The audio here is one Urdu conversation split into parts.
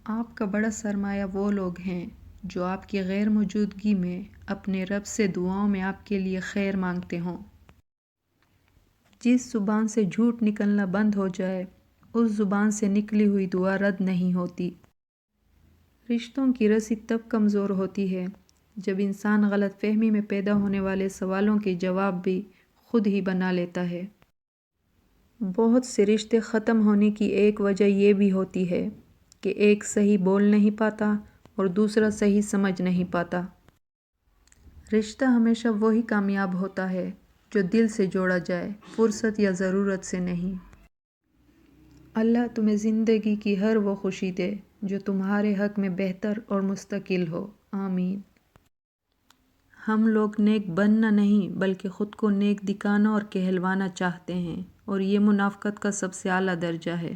آپ کا بڑا سرمایہ وہ لوگ ہیں جو آپ کی غیر موجودگی میں اپنے رب سے دعاؤں میں آپ کے لیے خیر مانگتے ہوں۔ جس زبان سے جھوٹ نکلنا بند ہو جائے اس زبان سے نکلی ہوئی دعا رد نہیں ہوتی۔ رشتوں کی رسی تب کمزور ہوتی ہے جب انسان غلط فہمی میں پیدا ہونے والے سوالوں کے جواب بھی خود ہی بنا لیتا ہے۔ بہت سے رشتے ختم ہونے کی ایک وجہ یہ بھی ہوتی ہے کہ ایک صحیح بول نہیں پاتا اور دوسرا صحیح سمجھ نہیں پاتا۔ رشتہ ہمیشہ وہی کامیاب ہوتا ہے جو دل سے جوڑا جائے، فرصت یا ضرورت سے نہیں۔ اللہ تمہیں زندگی کی ہر وہ خوشی دے جو تمہارے حق میں بہتر اور مستقل ہو، آمین۔ ہم لوگ نیک بننا نہیں بلکہ خود کو نیک دکھانا اور کہلوانا چاہتے ہیں، اور یہ منافقت کا سب سے اعلیٰ درجہ ہے۔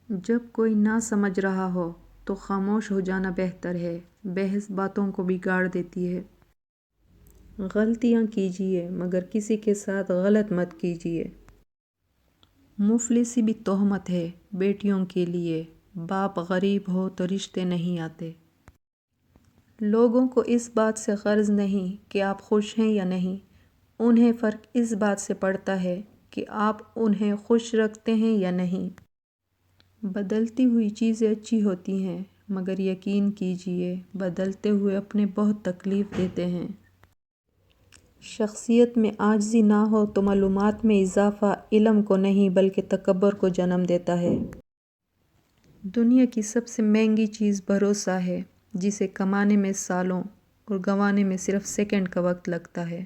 جب کوئی نہ سمجھ رہا ہو تو خاموش ہو جانا بہتر ہے، بحث باتوں کو بگاڑ دیتی ہے۔ غلطیاں کیجیے مگر کسی کے ساتھ غلط مت کیجیے۔ مفلسی بھی تہمت ہے بیٹیوں کے لیے، باپ غریب ہو تو رشتے نہیں آتے۔ لوگوں کو اس بات سے غرض نہیں کہ آپ خوش ہیں یا نہیں، انہیں فرق اس بات سے پڑتا ہے کہ آپ انہیں خوش رکھتے ہیں یا نہیں۔ بدلتی ہوئی چیزیں اچھی ہوتی ہیں مگر یقین کیجیے بدلتے ہوئے اپنے بہت تکلیف دیتے ہیں۔ شخصیت میں عاجزی نہ ہو تو معلومات میں اضافہ علم کو نہیں بلکہ تکبر کو جنم دیتا ہے۔ دنیا کی سب سے مہنگی چیز بھروسہ ہے جسے کمانے میں سالوں اور گنوانے میں صرف سیکنڈ کا وقت لگتا ہے۔